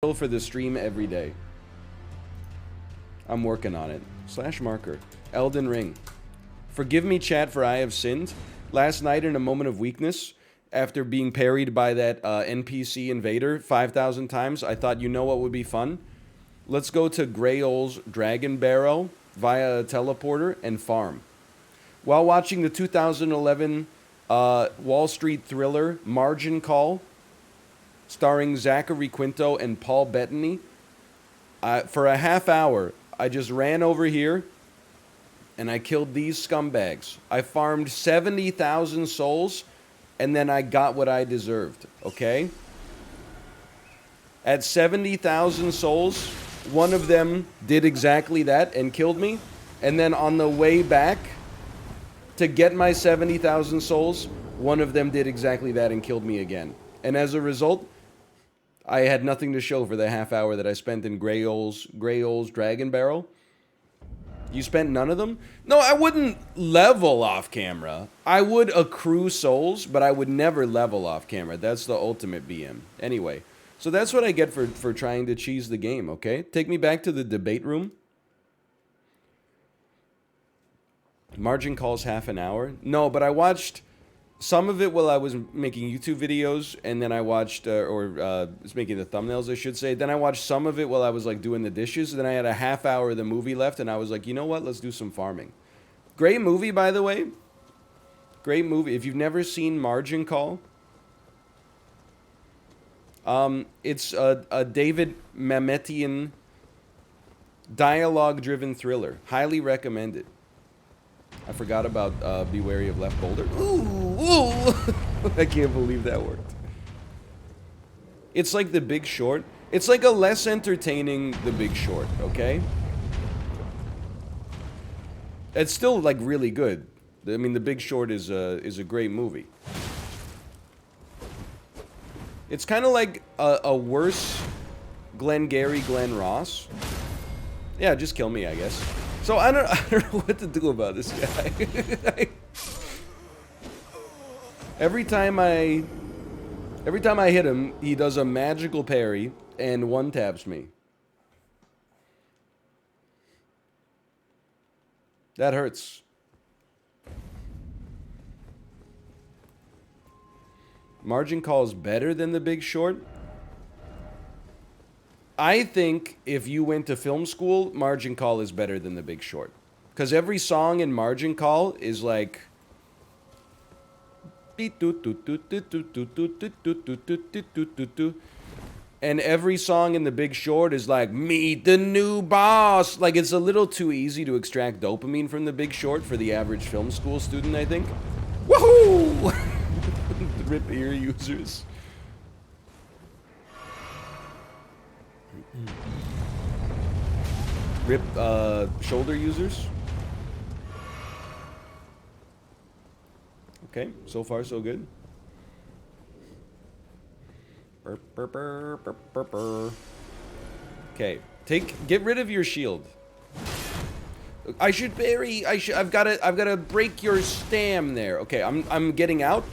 for the stream every day. I'm working on it. /marker. Elden Ring. Forgive me, chat, for I have sinned. Last night, in a moment of weakness, after being parried by that NPC invader 5,000 times, I thought, you know what would be fun? Let's go to Greyol's Dragon Barrow via a teleporter and farm. While watching the 2011 Wall Street thriller Margin Call, starring Zachary Quinto and Paul Bettany, for a half hour, I just ran over here and I killed these scumbags. I farmed 70,000 souls and then I got what I deserved, okay? At 70,000 souls, one of them did exactly that and killed me. And then on the way back to get my 70,000 souls, one of them did exactly that and killed me again. And as a result, I had nothing to show for the half hour that I spent in Greyol's Dragon Barrel. You spent none of them? No, I wouldn't level off camera. I would accrue souls, but I would never level off camera. That's the ultimate BM. Anyway, so that's what I get for trying to cheese the game, okay? Take me back to the debate room. Margin Call's half an hour. No, but I watched some of it while I was making YouTube videos, and then I watched, was making the thumbnails, I should say. Then I watched some of it while I was, like, doing the dishes. Then I had a half hour of the movie left, and I was like, you know what? Let's do some farming. Great movie, by the way. Great movie. If you've never seen Margin Call, it's a David Mametian dialogue-driven thriller. Highly recommended. I forgot about Be Wary of Left Boulder. Ooh! I can't believe that worked. It's like The Big Short. It's like a less entertaining The Big Short, okay? It's still, like, really good. I mean, The Big Short is a great movie. It's kind of like a worse Glengarry Glen Ross. Yeah, just kill me, I guess. So I don't know what to do about this guy. Every time I hit him, he does a magical parry and one taps me. That hurts. Margin Call is better than The Big Short. I think if you went to film school, Margin Call is better than The Big Short. Because every song in Margin Call is like... And every song in The Big Short is like, meet the new boss. Like, it's a little too easy to extract dopamine from The Big Short for the average film school student, I think. Woohoo! Rip ear users. Rip shoulder users. Okay, so far so good. Okay, get rid of your shield. I should bury. I've gotta break your stam there. Okay, I'm getting out.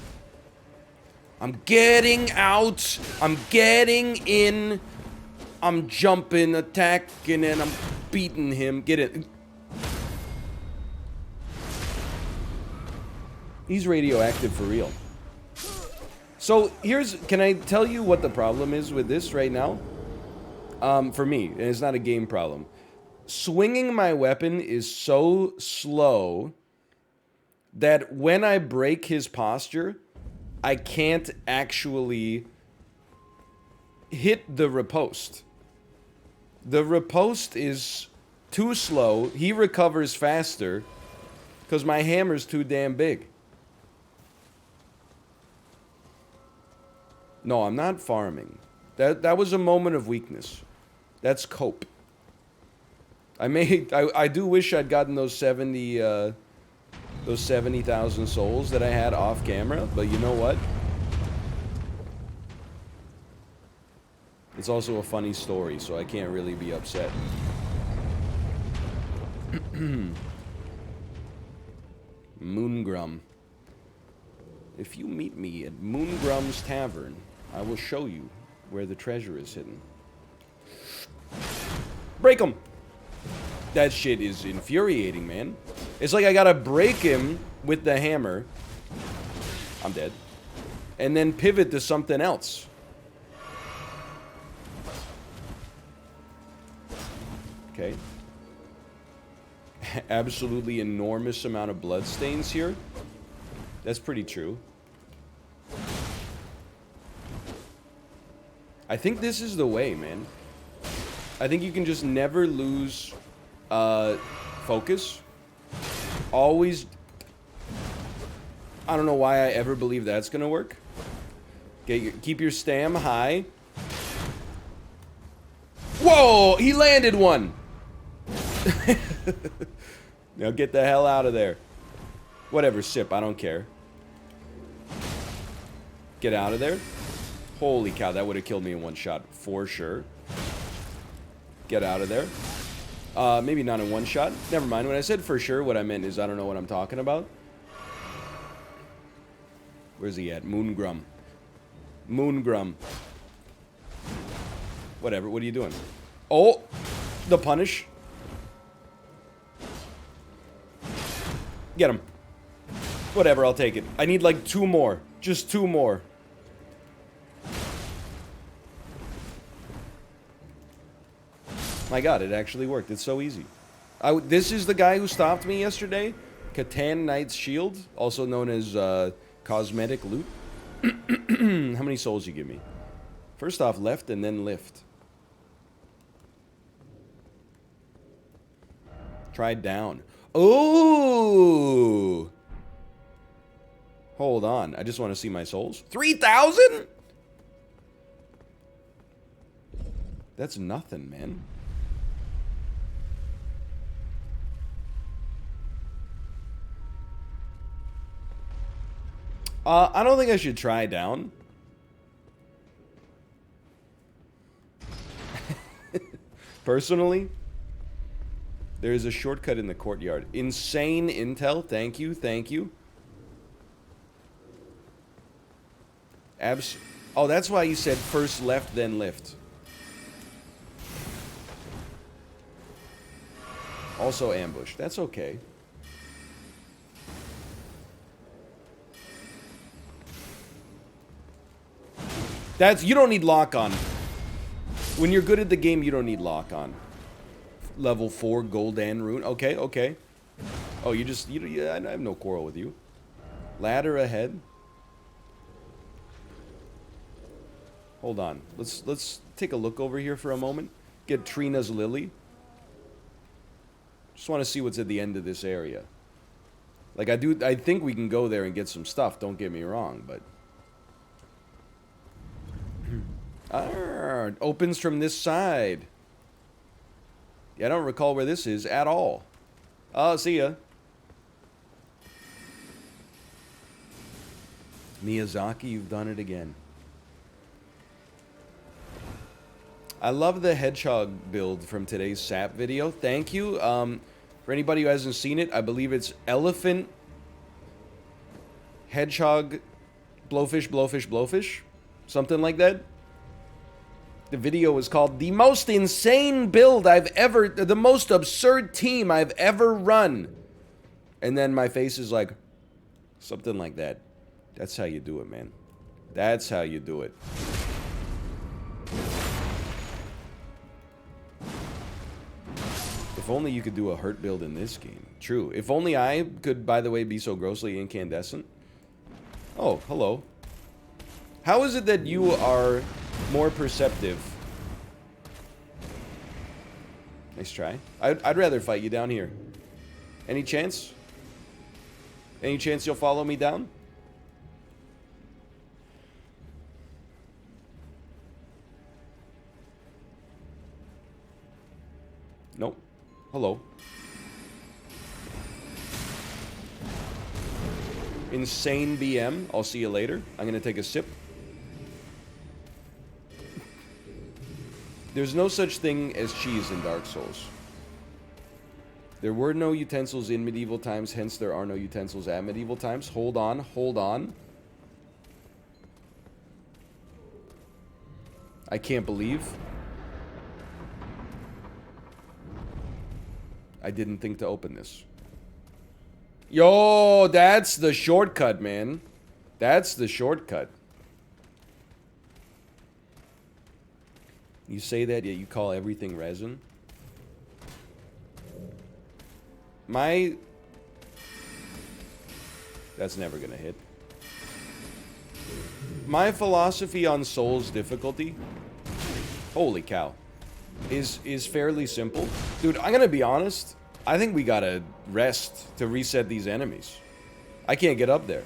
I'm getting out. I'm getting in. I'm jumping, attacking, and I'm beating him. Get it. He's radioactive for real. So can I tell you what the problem is with this right now? For me, and it's not a game problem. Swinging my weapon is so slow that when I break his posture, I can't actually hit the riposte. The riposte is too slow. He recovers faster because my hammer's too damn big. No, I'm not farming. That was a moment of weakness. That's cope. I do wish I'd gotten those 70,000 souls that I had off camera, but you know what? It's also a funny story, so I can't really be upset. Moongrum. If you meet me at Moongrum's Tavern, I will show you where the treasure is hidden. Break him. That shit is infuriating, man. It's like I gotta break him with the hammer. I'm dead. And then pivot to something else. Okay. Absolutely enormous amount of blood stains here. That's pretty true. I think this is the way, man. I think you can just never lose focus. Always. I don't know why I ever believe that's gonna work. Okay, keep your stam high. Whoa! He landed one! Now get the hell out of there. Whatever, sip, I don't care. Get out of there. Holy cow, that would have killed me in one shot, for sure. Get out of there. Maybe not in one shot. Never mind, when I said for sure, what I meant is I don't know what I'm talking about. Where's he at? Moongrum. Moongrum. Whatever, what are you doing? Oh! The punish. Get him. Whatever, I'll take it. I need like 2 more. Just 2 more. My god, it actually worked. It's so easy. This is the guy who stopped me yesterday. Catan Knight's Shield, also known as cosmetic loot. How many souls you give me? First off, left and then lift. Try down. Oh! Hold on. I just want to see my souls. 3,000? That's nothing, man. I don't think I should try down. Personally, there is a shortcut in the courtyard. Insane intel. Thank you. Thank you. Oh, that's why you said first left, then lift. Also ambush. That's okay. You don't need lock on. When you're good at the game, you don't need lock on. Level 4 Goldan rune. Okay, okay. Oh, yeah, I have no quarrel with you. Ladder ahead. Hold on. Let's take a look over here for a moment. Get Trina's Lily. Just want to see what's at the end of this area. Like I think we can go there and get some stuff, don't get me wrong, but it opens from this side. Yeah, I don't recall where this is at all. Oh, see ya. Miyazaki, you've done it again. I love the hedgehog build from today's SAP video. Thank you. For anybody who hasn't seen it, I believe it's elephant, hedgehog, blowfish, blowfish, blowfish. Something like that. The video was called The Most Insane Build I've Ever... The most absurd team I've ever run. And then my face is like... Something like that. That's how you do it, man. That's how you do it. If only you could do a hurt build in this game. True. If only I could, by the way, be so grossly incandescent. Oh, hello. How is it that you are more perceptive? Nice try. I'd rather fight you down here. Any chance? Any chance you'll follow me down? Nope. Hello. Insane BM. I'll see you later. I'm gonna take a sip. There's no such thing as cheese in Dark Souls. There were no utensils in medieval times, hence there are no utensils at medieval times. Hold on, hold on. I can't believe. I didn't think to open this. Yo, that's the shortcut, man. That's the shortcut. You say that, yet you call everything resin? That's never gonna hit. My philosophy on Souls difficulty, holy cow, is fairly simple. Dude, I'm gonna be honest. I think we gotta rest to reset these enemies. I can't get up there.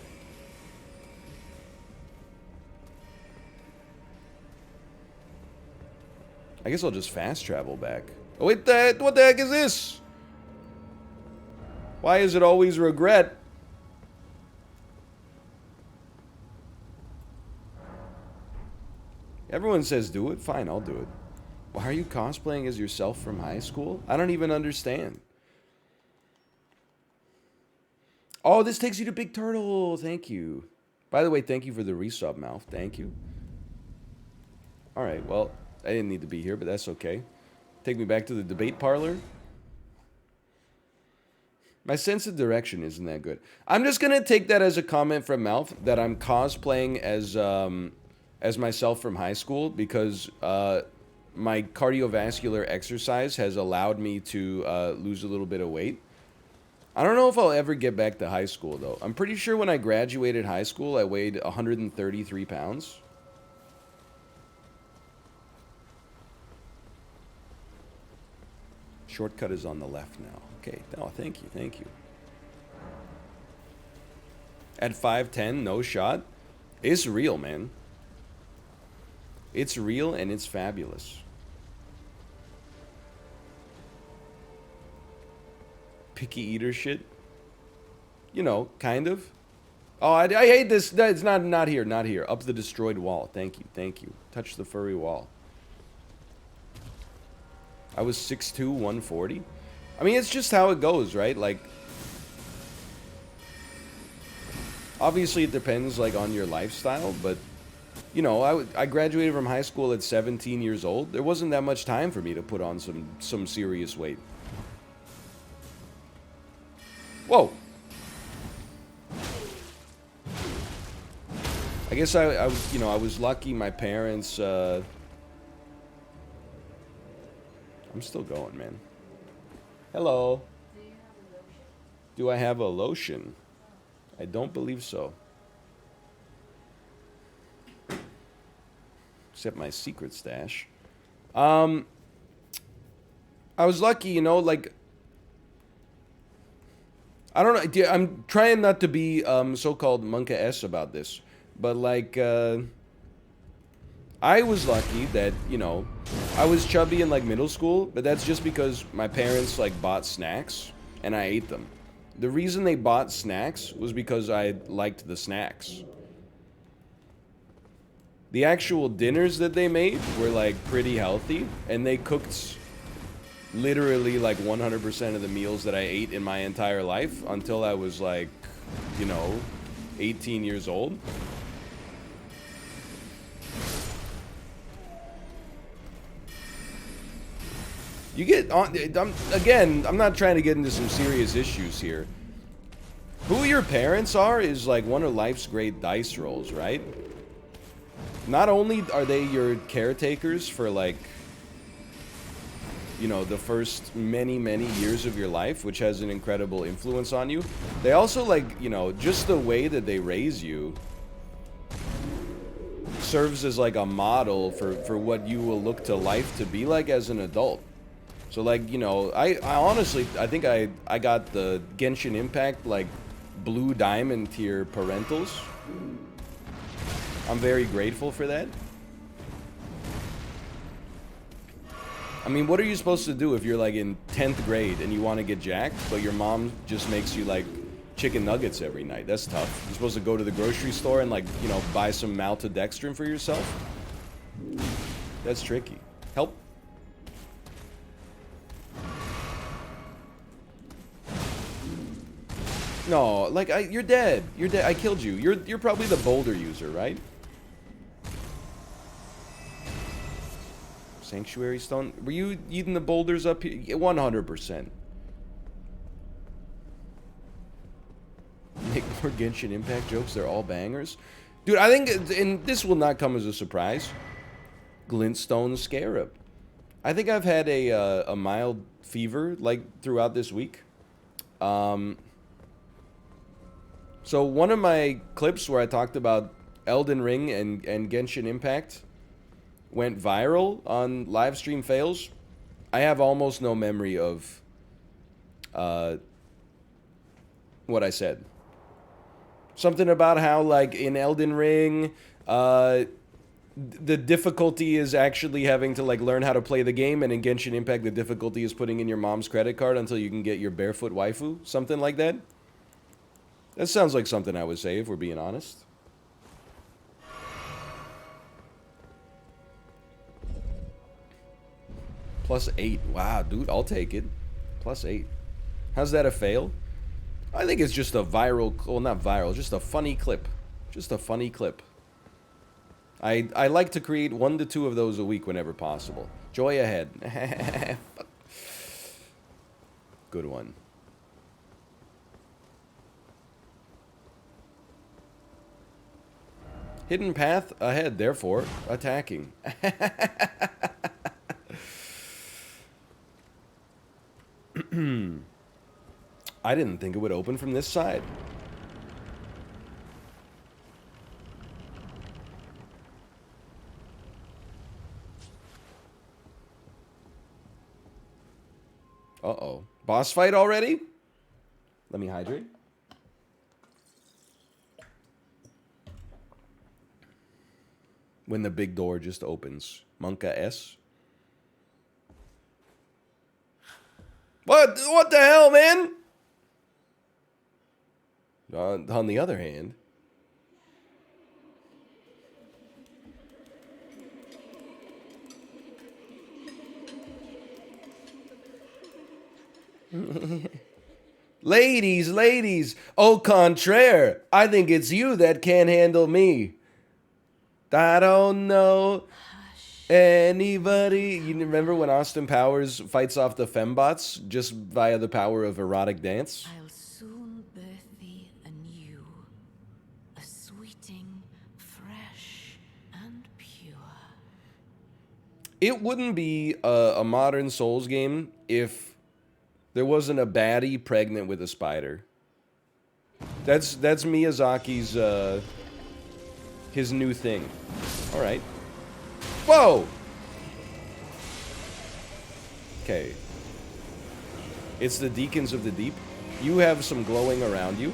I guess I'll just fast travel back. Oh, wait, what the heck is this? Why is it always regret? Everyone says do it. Fine, I'll do it. Why are you cosplaying as yourself from high school? I don't even understand. Oh, this takes you to Big Turtle. Thank you. By the way, thank you for the resub, Mouth. Thank you. Alright, well, I didn't need to be here, but that's okay. Take me back to the debate parlor. My sense of direction isn't that good. I'm just gonna take that as a comment from Mouth that I'm cosplaying as myself from high school because my cardiovascular exercise has allowed me to lose a little bit of weight. I don't know if I'll ever get back to high school, though. I'm pretty sure when I graduated high school, I weighed 133 pounds. Shortcut is on the left now. Okay, oh, thank you, thank you. At 5'10", no shot. It's real, man. It's real and it's fabulous. Picky eater shit. You know, kind of. Oh, I hate this. It's not here, not here. Up the destroyed wall. Thank you, thank you. Touch the furry wall. I was 6'2", 140. I mean, it's just how it goes, right? Like, obviously it depends, like, on your lifestyle, but, you know, I graduated from high school at 17 years old. There wasn't that much time for me to put on some serious weight. Whoa. I guess I was lucky my parents, I'm still going, man. Hello. Do I have a lotion? I don't believe so. Except my secret stash. I was lucky, you know, like, I don't know, I'm trying not to be so-called Monka-S about this, but like, I was lucky that, you know, I was chubby in like middle school, but that's just because my parents like bought snacks and I ate them. The reason they bought snacks was because I liked the snacks. The actual dinners that they made were like pretty healthy, and they cooked literally like 100% of the meals that I ate in my entire life until I was like, you know, 18 years old. You get on, I'm not trying to get into some serious issues here. Who your parents are is like one of life's great dice rolls, right? Not only are they your caretakers for like, you know, the first many years of your life, which has an incredible influence on you, they also like, you know, just the way that they raise you serves as like a model for what you will look to life to be like as an adult. So like, you know, I honestly, I think I got the Genshin Impact, like, blue diamond tier parentals. I'm very grateful for that. I mean, what are you supposed to do if you're like in 10th grade and you want to get jacked, but your mom just makes you like chicken nuggets every night? That's tough. You're supposed to go to the grocery store and like, you know, buy some maltodextrin for yourself? That's tricky. Help. No, like, you're dead. You're dead. I killed you. You're probably the boulder user, right? Sanctuary stone. Were you eating the boulders up here? 100%. more Genshin Impact jokes. They're all bangers. Dude, I think, and this will not come as a surprise, Glintstone Scarab. I think I've had a mild fever, like, throughout this week. So one of my clips where I talked about Elden Ring and Genshin Impact went viral on live stream fails. I have almost no memory of what I said. Something about how, like, in Elden Ring, the difficulty is actually having to, like, learn how to play the game, and in Genshin Impact, the difficulty is putting in your mom's credit card until you can get your barefoot waifu. Something like that. That sounds like something I would say, if we're being honest. +8. Wow, dude, I'll take it. +8. How's that a fail? I think it's just a viral, well, not viral, just a funny clip. Just a funny clip. I like to create 1 to 2 of those a week whenever possible. Joy ahead. Good one. Hidden path ahead, therefore attacking. I didn't think it would open from this side. Uh-oh. Boss fight already? Let me hydrate. When the big door just opens. Monka S. What the hell, man? On the other hand, ladies, au contraire, I think it's you that can't handle me. I don't know anybody. You remember when Austin Powers fights off the fembots just via the power of erotic dance? I'll soon birth thee anew, a sweeting, fresh and pure. It wouldn't be a modern Souls game if there wasn't a baddie pregnant with a spider. That's Miyazaki's his new thing. All right. Whoa. Okay. It's the Deacons of the Deep. You have some glowing around you.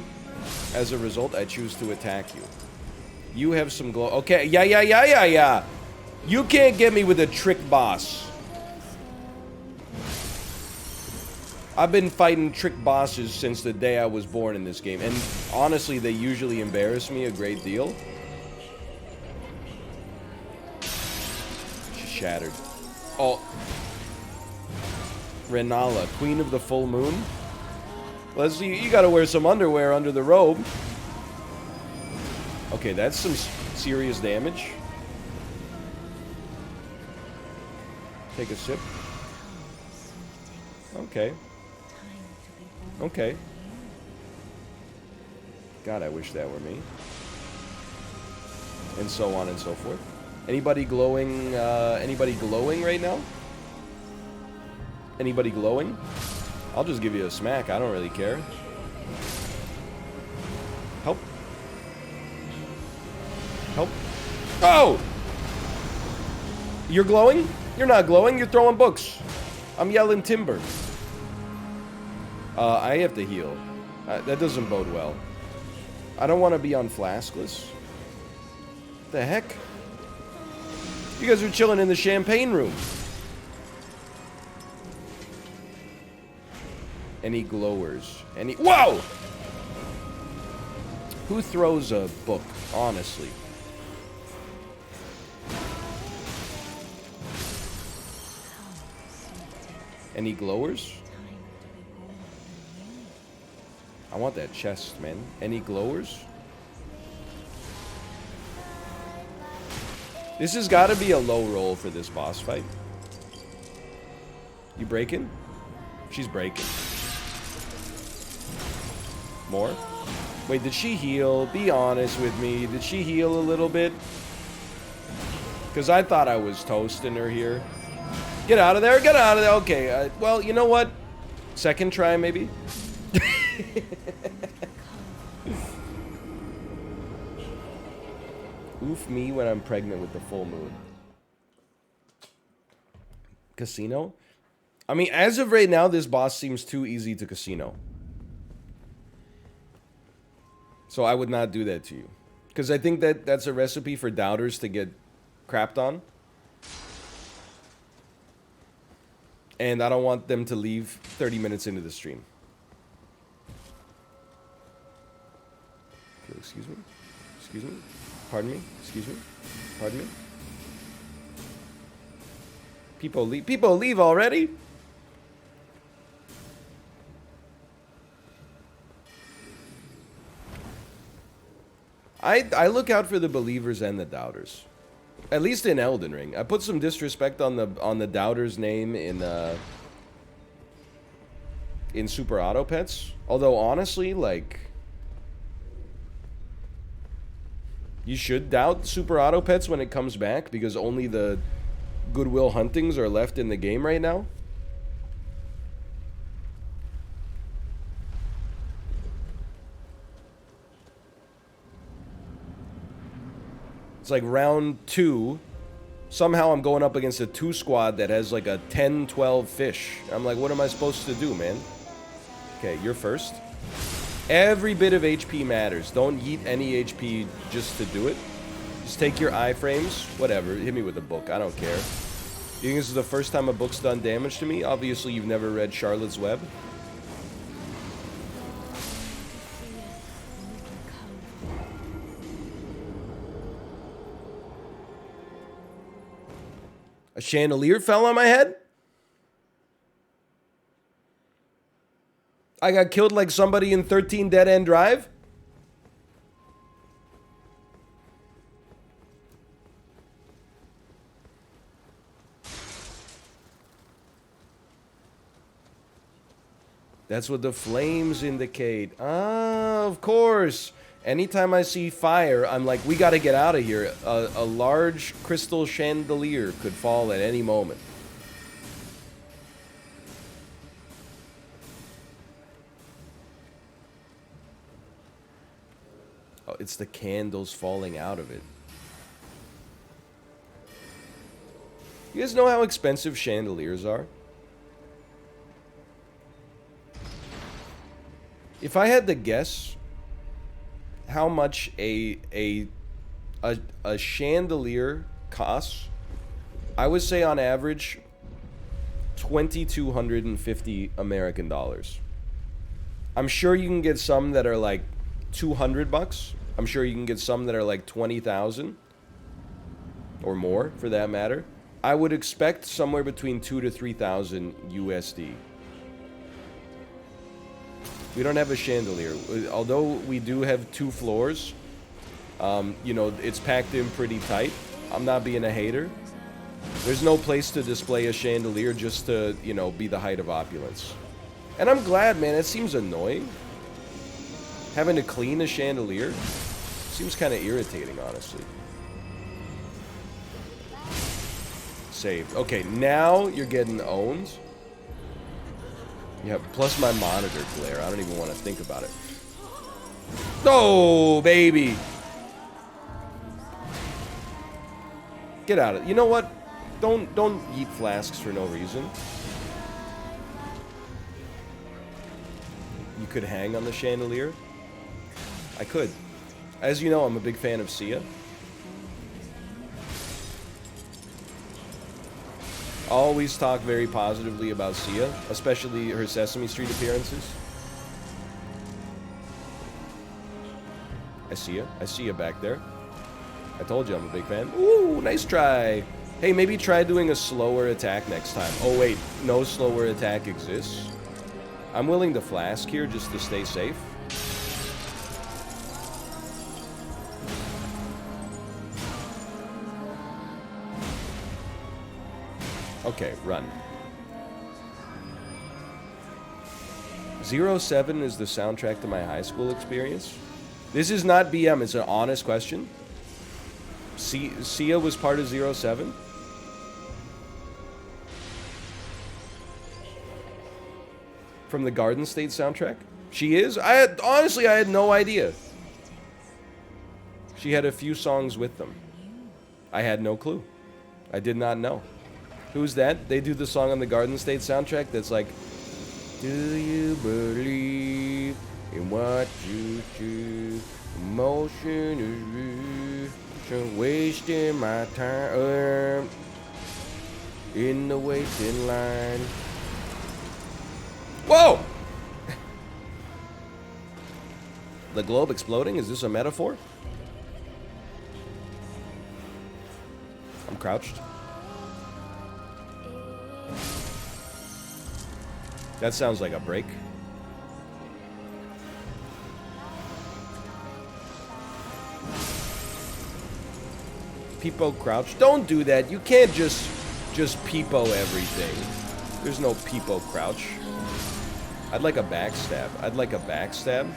As a result, I choose to attack you. You have some glow. Okay. Yeah. You can't get me with a trick boss. I've been fighting trick bosses since the day I was born in this game. And honestly, they usually embarrass me a great deal. She's shattered. Oh. Rennala, Queen of the Full Moon. Let's see, you gotta wear some underwear under the robe. Okay, that's some serious damage. Take a sip. Okay. Okay. God, I wish that were me. And so on and so forth. Anybody glowing right now? Anybody glowing? I'll just give you a smack. I don't really care. Help. Help. Oh! You're glowing? You're not glowing. You're throwing books. I'm yelling timber. I have to heal. That doesn't bode well. I don't want to be on flaskless. The heck? You guys are chilling in the champagne room. Any glowers? Any... Whoa! Who throws a book, honestly? Any glowers? I want that chest, man. Any glowers? This has got to be a low roll for this boss fight. You breaking? She's breaking. More? Wait, did she heal? Be honest with me. Did she heal a little bit? Because I thought I was toasting her here. Get out of there. Get out of there. Okay. Well, you know what? Second try, maybe? Oof me when I'm pregnant with the full moon. Casino? I mean, as of right now, this boss seems too easy to casino. So I would not do that to you. Because I think that that's a recipe for doubters to get crapped on. And I don't want them to leave 30 minutes into the stream. Okay, excuse me? Excuse me? Pardon me? Excuse me? Pardon me? People leave already? I look out for the believers and the doubters. At least in Elden Ring. I put some disrespect on the doubter's name in Super Auto Pets. Although honestly, like, you should doubt Super Auto Pets when it comes back, because only the Goodwill Huntings are left in the game right now. It's like round 2. Somehow I'm going up against a 2 squad that has like a 10, 12 fish. I'm like, what am I supposed to do, man? Okay, you're first. Every bit of HP matters. Don't eat any HP just to do it. Just take your iframes. Whatever. Hit me with a book. I don't care. You think this is the first time a book's done damage to me? Obviously, you've never read Charlotte's Web. A chandelier fell on my head? I got killed like somebody in 13 Dead End Drive? That's what the flames indicate. Ah, of course. Anytime I see fire, I'm like, we gotta get out of here. A large crystal chandelier could fall at any moment. Oh, it's the candles falling out of it. You guys know how expensive chandeliers are? If I had to guess how much a chandelier costs, I would say on average 2,250 American dollars. I'm sure you can get some that are like 200 bucks. I'm sure you can get some that are like 20,000 or more for that matter. I would expect somewhere between 2,000 to 3,000 USD. We don't have a chandelier. Although we do have 2 floors, you know, it's packed in pretty tight. I'm not being a hater. There's no place to display a chandelier just to, you know, be the height of opulence. And I'm glad, man. It seems annoying. Having to clean a chandelier seems kind of irritating, honestly. Saved. Okay, now you're getting owned. Yeah, plus my monitor glare. I don't even want to think about it. Oh, baby. Get out of it. You know what? Don't eat flasks for no reason. You could hang on the chandelier. I could. As you know, I'm a big fan of Sia. Always talk very positively about Sia, especially her Sesame Street appearances. I see you back there. I told you I'm a big fan. Ooh, nice try. Hey, maybe try doing a slower attack next time. Oh wait, no slower attack exists. I'm willing to flask here just to stay safe. Okay, run. 07 is the soundtrack to my high school experience. This is not BM, it's an honest question. Sia was part of 07? From the Garden State soundtrack? She is? Honestly, I had no idea. She had a few songs with them. I had no clue. I did not know. Who's that? They do the song on the Garden State soundtrack that's like, do you believe in what you do? Emotion is real. Wasting my time in the waiting line. Whoa! The globe exploding? Is this a metaphor? I'm crouched. That sounds like a break. Peepo crouch. Don't do that. You can't just peepo everything. There's no peepo crouch. I'd like a backstab. I'd like a backstab.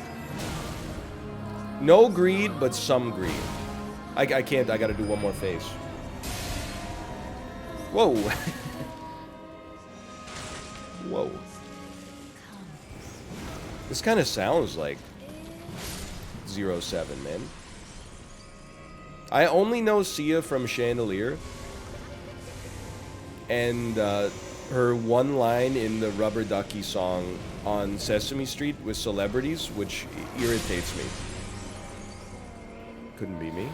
No greed, but some greed. I can't. I gotta do one more phase. Whoa. Whoa. This kind of sounds like 07, man. I only know Sia from Chandelier. And her one line in the Rubber Ducky song on Sesame Street with celebrities, which irritates me. Couldn't be me.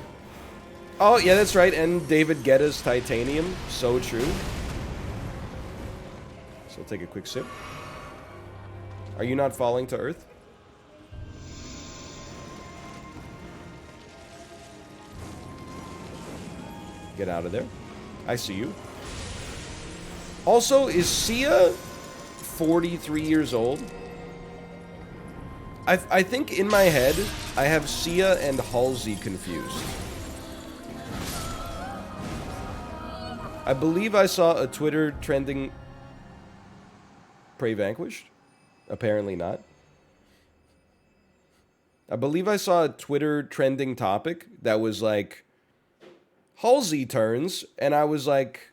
Oh, yeah, that's right. And David Guetta's Titanium. So true. So I'll take a quick sip. Are you not falling to earth? Get out of there. I see you. Also, is Sia 43 years old? I think in my head, I have Sia and Halsey confused. I believe I saw a Twitter trending... Prey Vanquished? Apparently not. I believe I saw a Twitter trending topic that was like... Halsey turns, and I was like...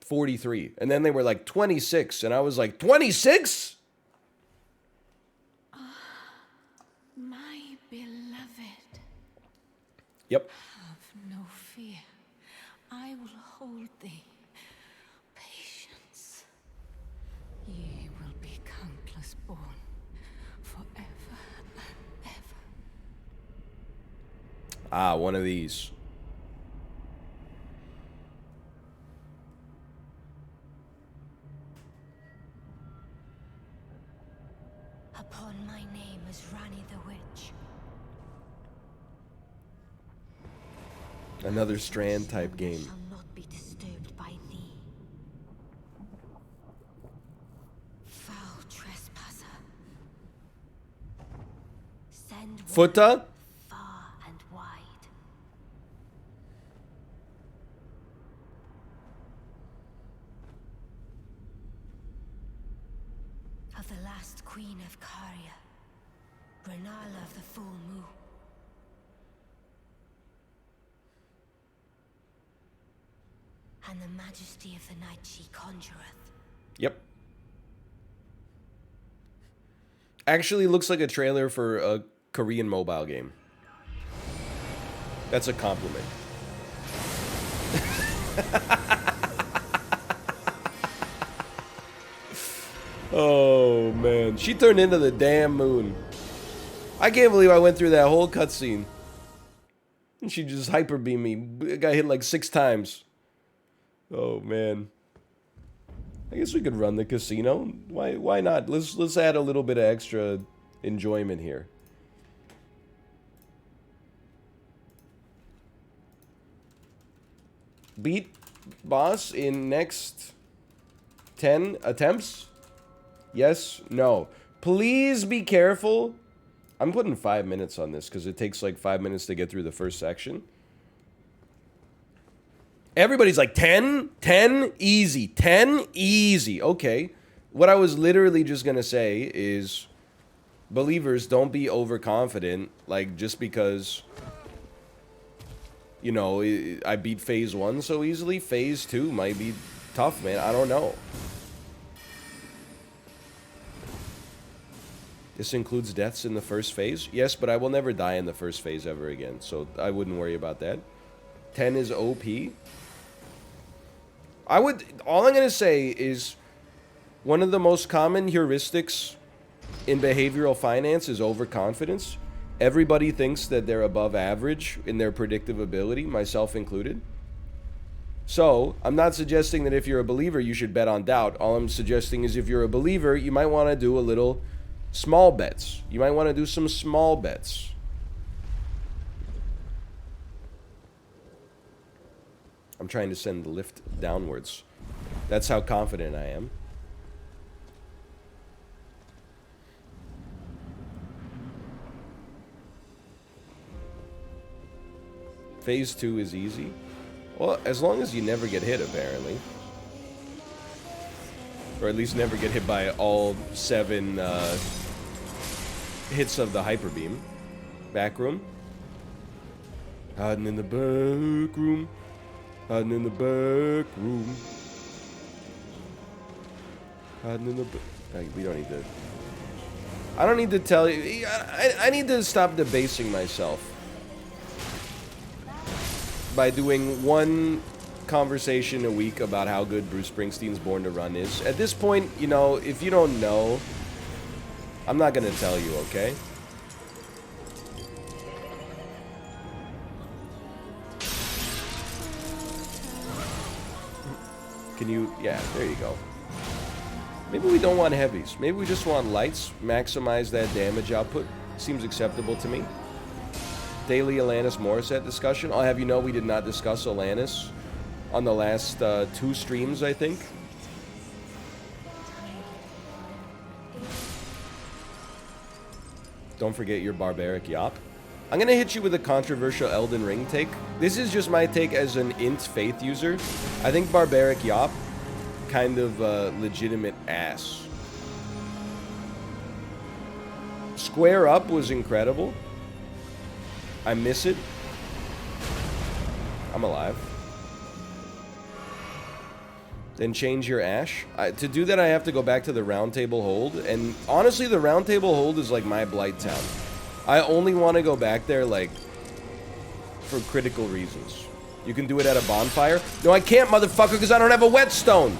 43. And then they were like 26, and I was like, 26?! My beloved. Yep. Have no fear. I will hold thee. Patience. Ye will be countless born, forever and ever. Ah, one of these. Upon my name is Rani the Witch. Another Strand type game. Shall not be disturbed by thee. Foul trespasser. Send Futta? word far and wide. Of the last queen of Caria, Rennala of the full moon. And the majesty of the night she conjureth. Yep. Actually looks like a trailer for a Korean mobile game. That's a compliment. Oh, man. She turned into the damn moon. I can't believe I went through that whole cutscene. And she just hyper beamed me. I got hit like 6 times. Oh, man. I guess we could run the casino. Why not? Let's add a little bit of extra enjoyment here. Beat boss in next 10 attempts? Yes? No. Please be careful. I'm putting 5 minutes on this because it takes like 5 minutes to get through the first section. Everybody's like, 10? 10? Easy. 10? Easy. Okay. What I was literally just going to say is believers, don't be overconfident. Like, just because, you know, I beat phase 1 so easily, phase 2 might be tough, man. I don't know. This includes deaths in the first phase? Yes, but I will never die in the first phase ever again, so I wouldn't worry about that. 10 is OP. All I'm going to say is one of the most common heuristics in behavioral finance is overconfidence. Everybody thinks that they're above average in their predictive ability, myself included. So, I'm not suggesting that if you're a believer, you should bet on doubt. All I'm suggesting is if you're a believer, you might want to do a little small bets. You might want to do some small bets. I'm trying to send the lift downwards. That's how confident I am. Phase 2 is easy. Well, as long as you never get hit, apparently. Or at least never get hit by all 7 hits of the hyper beam. Back room. Hiding in the back room. Hiding in the back room. Hiding in the back. We don't need to. I don't need to tell you. I need to stop debasing myself by doing one conversation a week about how good Bruce Springsteen's Born to Run is. At this point, you know, if you don't know, I'm not gonna tell you, okay? Can you... yeah, there you go. Maybe we don't want heavies. Maybe we just want lights. Maximize that damage output. Seems acceptable to me. Daily Alanis Morissette discussion. I'll have you know we did not discuss Alanis on the last 2 streams, I think. Don't forget your barbaric yop. I'm gonna hit you with a controversial Elden Ring take. This is just my take as an int faith user. I think barbaric yop kind of legitimate ass. Square up was incredible. I miss it. I'm alive. Then change your ash. To do that, I have to go back to the round table hold. And honestly, the round table hold is like my blight town. I only want to go back there, like, for critical reasons. You can do it at a bonfire. No, I can't, motherfucker, because I don't have a whetstone.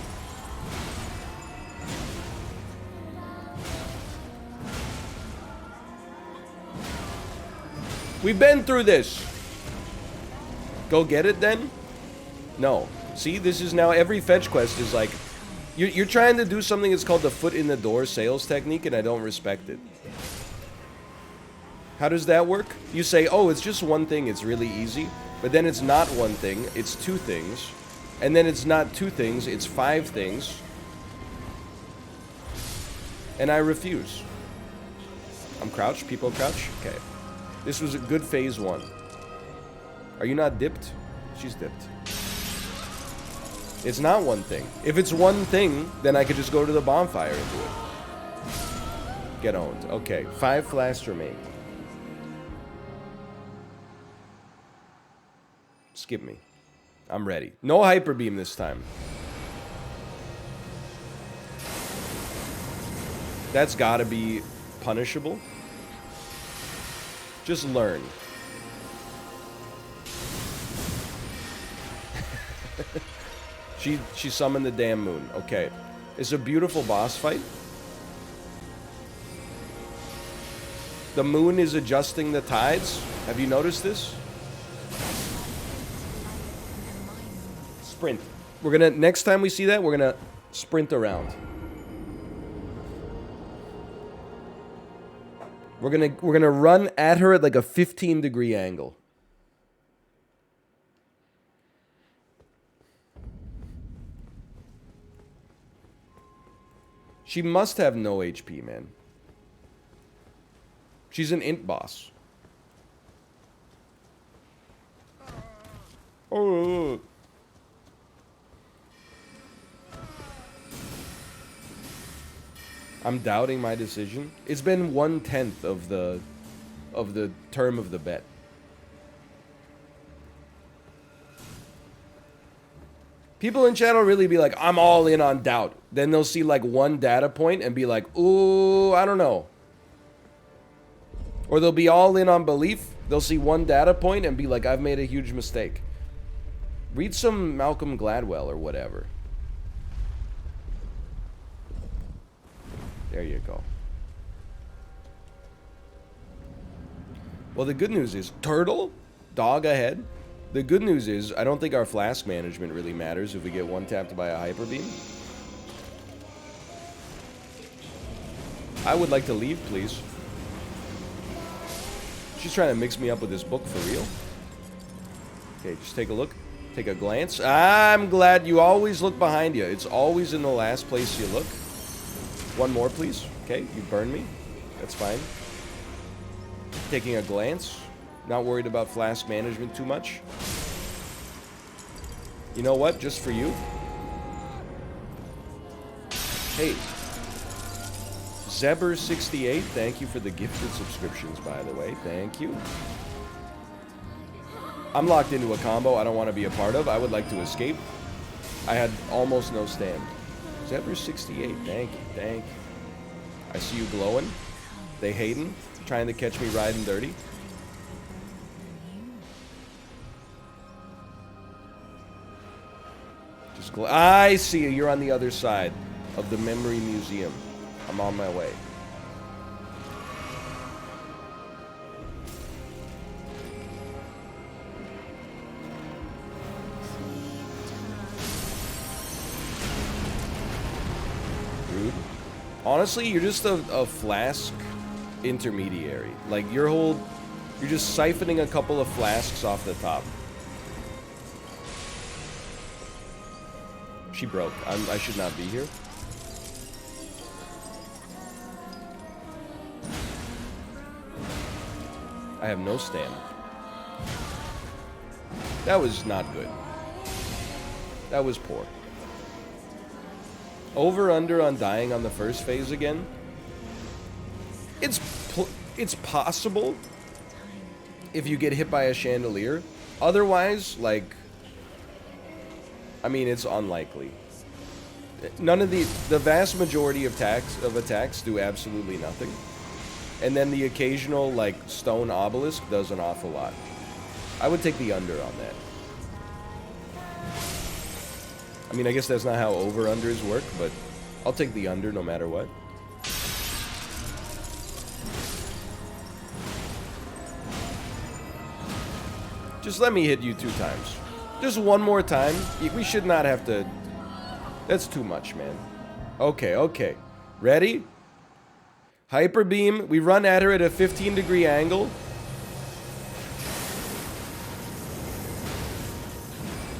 We've been through this. Go get it then? No. See, this is now every fetch quest is like, you're trying to do something that's called the foot in the door sales technique, and I don't respect it. How does that work? You say, oh, it's just one thing, it's really easy. But then it's not one thing, it's 2 things. And then it's not 2 things, it's 5 things. And I refuse. I'm crouched, people crouch? Okay. This was a good phase 1. Are you not dipped? She's dipped. It's not one thing. If it's one thing, then I could just go to the bonfire and do it. Get owned. Okay, 5 flasks remain. Skip me. I'm ready. No hyper beam this time. That's gotta be punishable. Just learn. She summoned the damn moon. Okay. It's a beautiful boss fight. The moon is adjusting the tides. Have you noticed this? Sprint. We're gonna, next time we see that, we're gonna sprint around. We're gonna run at her at like a 15-degree angle. She must have no HP, man. She's an int boss. Oh. I'm doubting my decision. It's been 1/10 of the term of the bet. People in chat will really be like, I'm all in on doubt. Then they'll see like one data point and be like, ooh, I don't know. Or they'll be all in on belief. They'll see one data point and be like, I've made a huge mistake. Read some Malcolm Gladwell or whatever. There you go. Well, the good news is, turtle, dog ahead. The good news is, I don't think our flask management really matters if we get one-tapped by a hyper beam. I would like to leave, please. She's trying to mix me up with this book for real. Okay, just take a look. Take a glance. I'm glad you always look behind you. It's always in the last place you look. One more, please. Okay, you burned me. That's fine. Taking a glance. Not worried about flask management too much. You know what? Just for you. Hey. Zeber68, thank you for the gifted subscriptions, by the way. Thank you. I'm locked into a combo I don't want to be a part of. I would like to escape. I had almost no stand. Zeber68, thank you, thank you. I see you glowing. They hating, trying to catch me riding dirty. Just I see you. You're on the other side of the Memory Museum. I'm on my way. Rude. Honestly, you're just a flask intermediary. Like, you're just siphoning a couple of flasks off the top. She broke. I should not be here. I have no stand. That was not good. That was poor. Over under on dying on the first phase again. It's possible if you get hit by a chandelier. Otherwise, like, I mean, it's unlikely. None of the vast majority of attacks do absolutely nothing. And then the occasional, like, stone obelisk does an awful lot. I would take the under on that. I mean, I guess that's not how over-unders work, but I'll take the under no matter what. Just let me hit you 2 times. Just one more time. We should not have to... That's too much, man. Okay, okay. Ready? Hyper beam. We run at her at a 15-degree angle.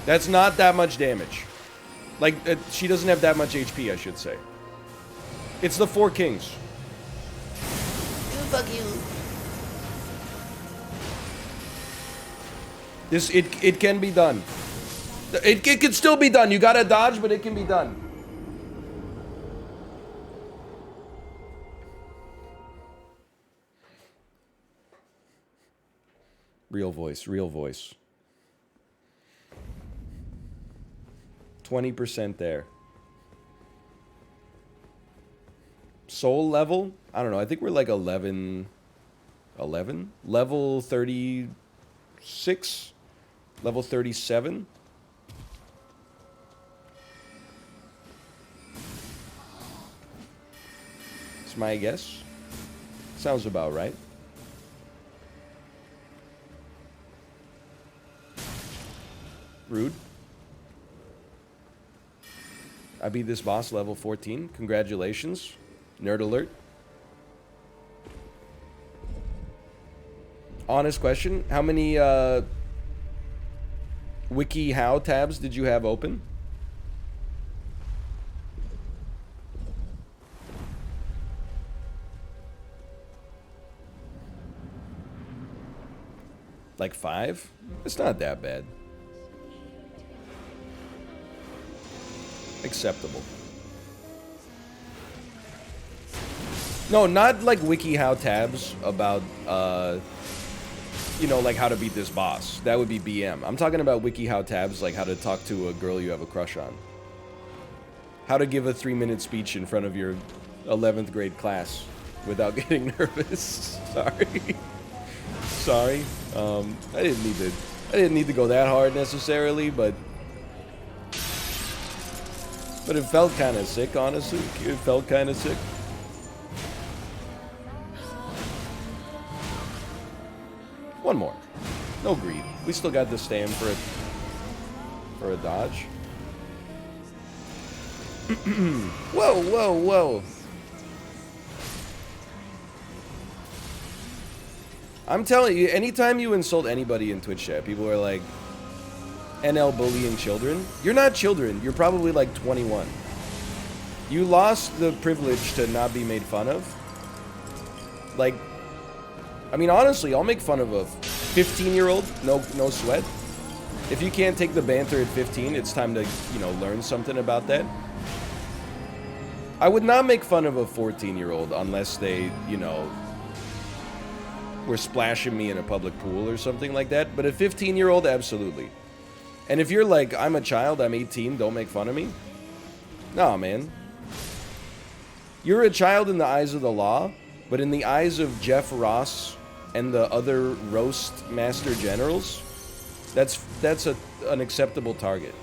That's not that much damage. Like, she doesn't have that much HP, I should say. It's the 4 kings. Fuck you. It can be done. It can still be done. You gotta dodge, but it can be done. Real voice, real voice. 20% there. Soul level? I don't know. I think we're like 11? Level 36? Level 37? That's my guess. Sounds about right. Rude. I beat this boss level 14. Congratulations. Nerd alert. Honest question. How many WikiHow tabs did you have open? Like 5? It's not that bad. Acceptable. No, not like WikiHow tabs about, you know, like how to beat this boss. That would be BM. I'm talking about WikiHow tabs, like how to talk to a girl you have a crush on. How to give a 3-minute speech in front of your 11th grade class without getting nervous. Sorry. Sorry. I didn't need to go that hard necessarily, but it felt kind of sick, honestly. It felt kind of sick. One more. No greed. We still got the stam for a dodge. Whoa, whoa, whoa. I'm telling you, anytime you insult anybody in Twitch chat, people are like, NL bullying children. You're not children. You're probably like 21. You lost the privilege to not be made fun of. Like, I mean, honestly, I'll make fun of a 15-year-old, no sweat. If you can't take the banter at 15, it's time to, you know, learn something about that. I would not make fun of a 14-year-old unless they, you know, were splashing me in a public pool or something like that. But a 15-year-old, absolutely. And if you're like, I'm a child, I'm 18, don't make fun of me. No, man. You're a child in the eyes of the law, but in the eyes of Jeff Ross and the other roast master generals, that's an acceptable target.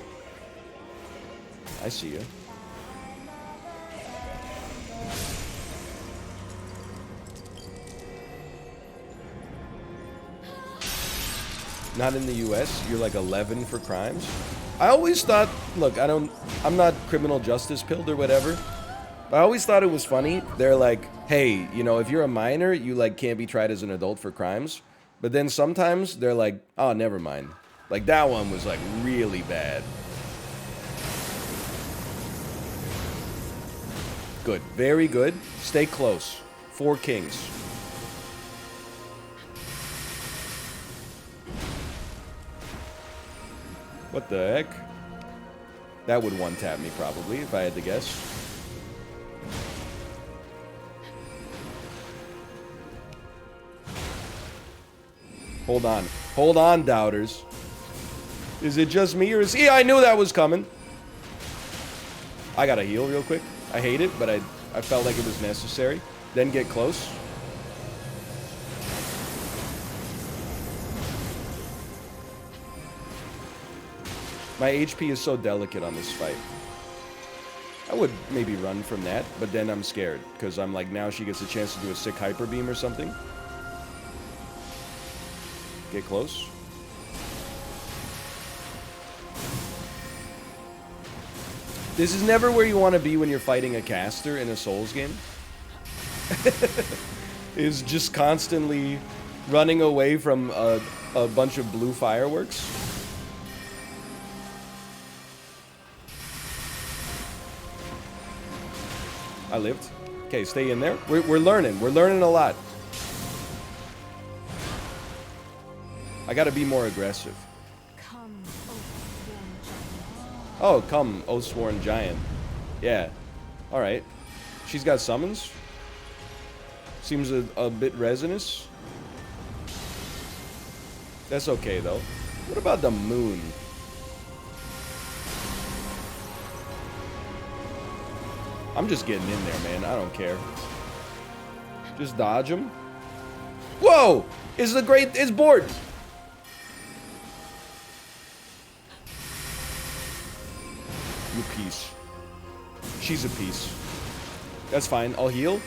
I see you. Not in the US, you're like 11 for crimes. I always thought, look, I'm not criminal justice pilled or whatever, but I always thought it was funny. They're like, hey, you know, if you're a minor, you like can't be tried as an adult for crimes. But then sometimes they're like, oh, never mind. Like that one was like really bad. Good, very good. Stay close. 4 kings. What the heck? That would one-tap me, probably, if I had to guess. Hold on. Hold on, doubters. Is it just me, or is... Yeah, I knew that was coming. I gotta heal real quick. I hate it, but I felt like it was necessary. Then get close. My HP is so delicate on this fight. I would maybe run from that, but then I'm scared. Because I'm like, now she gets a chance to do a sick hyper beam or something. Get close. This is never where you want to be when you're fighting a caster in a Souls game. Is just constantly running away from a bunch of blue fireworks. I lived. Okay, stay in there. We're learning. We're learning a lot. I gotta be more aggressive. Oh, come, Oathsworn Giant. Yeah. Alright. She's got summons. Seems a bit resinous. That's okay, though. What about the moon? I'm just getting in there, man. I don't care. Just dodge him. Whoa! It's bored! You piece. She's a piece. That's fine. I'll heal.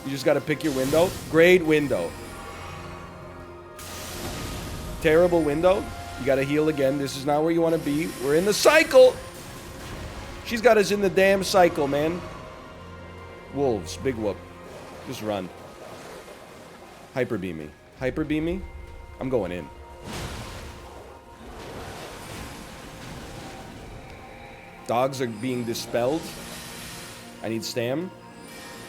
You just gotta pick your window. Great window. Terrible window. You gotta heal again. This is not where you want to be. We're in the cycle! She's got us in the damn cycle, man. Wolves. Big whoop. Just run. Hyper beam me. Hyper beam me? I'm going in. Dogs are being dispelled. I need stam.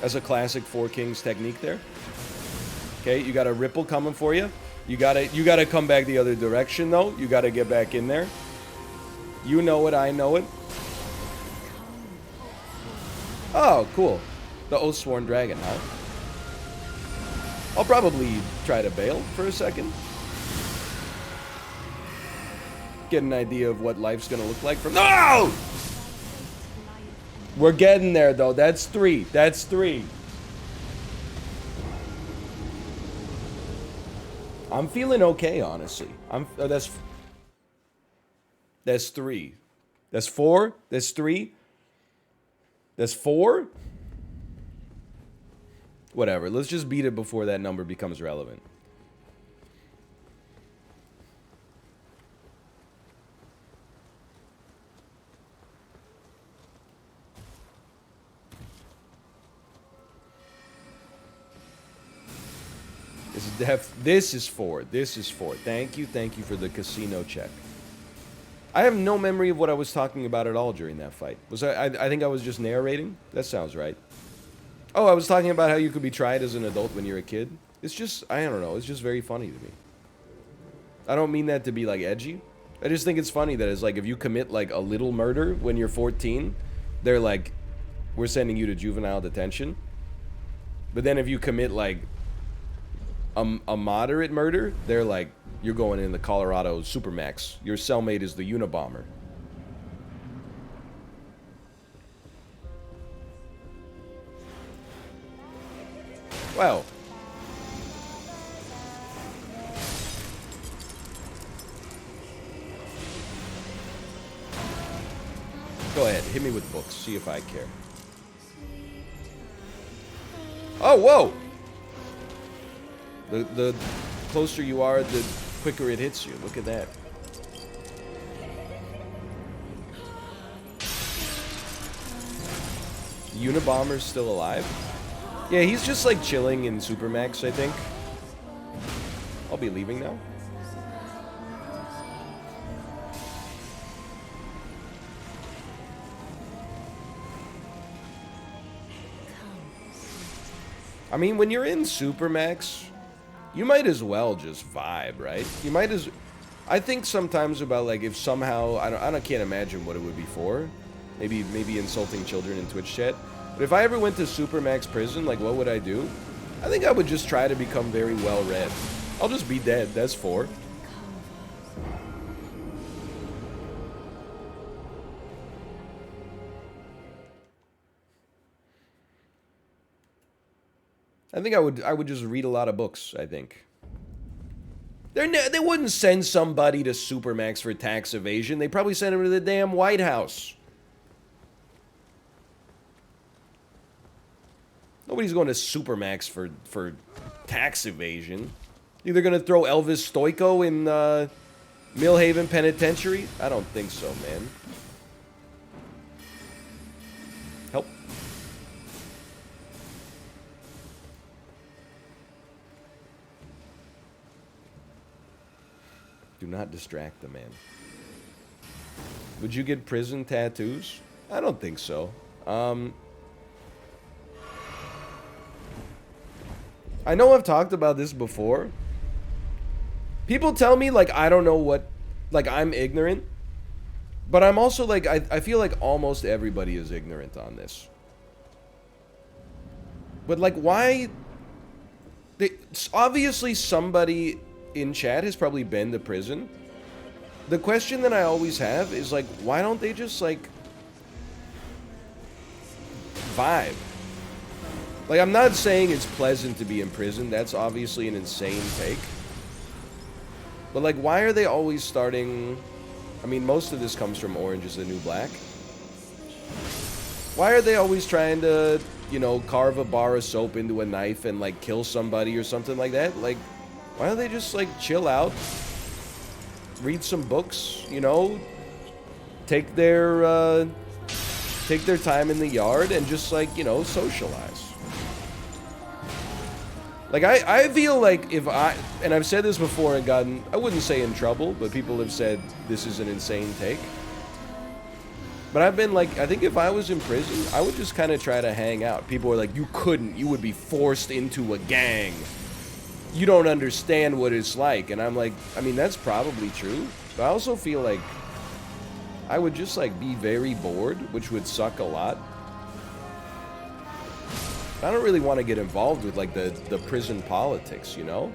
That's a classic 4 Kings technique there. Okay, you got a ripple coming for you. You gotta come back the other direction though. You gotta get back in there. You know it, I know it. Oh, cool. The Oathsworn Dragon, huh? I'll probably try to bail for a second. Get an idea of what life's gonna look like from... No! We're getting there, though. That's 3. That's 3. I'm feeling okay, honestly. That's 3. That's 4. That's 3. That's 4. Whatever. Let's just beat it before that number becomes relevant. This is 4. This is 4. Thank you for the casino check. I have no memory of what I was talking about at all during that fight. I think I was just narrating? That sounds right. Oh, I was talking about how you could be tried as an adult when you're a kid. It's just, I don't know, it's just very funny to me. I don't mean that to be, like, edgy. I just think it's funny that it's like, if you commit, like, a little murder when you're 14, they're like, we're sending you to juvenile detention. But then if you commit, like, a moderate murder, they're like, you're going in the Colorado Supermax. Your cellmate is the Unabomber. Well. Go ahead, hit me with books, see if I care. Oh, whoa! The closer you are, the quicker it hits you. Look at that. Unabomber's still alive? Yeah, he's just like chilling in Supermax, I think. I'll be leaving now. I mean, when you're in Supermax, you might as well just vibe, right? You might as... I think sometimes about, like, if somehow... I can't imagine what it would be for. Maybe insulting children in Twitch chat. But if I ever went to Supermax prison, like, what would I do? I think I would just try to become very well-read. I'll just be dead. That's 4. I think I would just read a lot of books, I think. They wouldn't send somebody to Supermax for tax evasion. They probably send him to the damn White House. Nobody's going to Supermax for tax evasion. Either going to throw Elvis Stoico in Millhaven Penitentiary? I don't think so, man. Help. Do not distract the man. Would you get prison tattoos? I don't think so. I know I've talked about this before. People tell me, like, I don't know what... Like, I'm ignorant. But I'm also, like... I feel like almost everybody is ignorant on this. But, like, why... Obviously, somebody in chat has probably been to prison. The question that I always have is, like, why don't they just, like... vibe? Like, I'm not saying it's pleasant to be in prison. That's obviously an insane take. But, like, why are they always starting... I mean, most of this comes from Orange is the New Black. Why are they always trying to, you know, carve a bar of soap into a knife and, like, kill somebody or something like that? Like, why don't they just, like, chill out? Read some books, you know? Take their time in the yard and just, like, you know, socialize. Like, I feel like if and I've said this before and gotten, I wouldn't say in trouble, but people have said this is an insane take. But I've been like, I think if I was in prison, I would just kind of try to hang out. People are like, you couldn't, you would be forced into a gang. You don't understand what it's like. And I'm like, I mean, that's probably true. But I also feel like I would just, like, be very bored, which would suck a lot. I don't really want to get involved with, like, the prison politics, you know?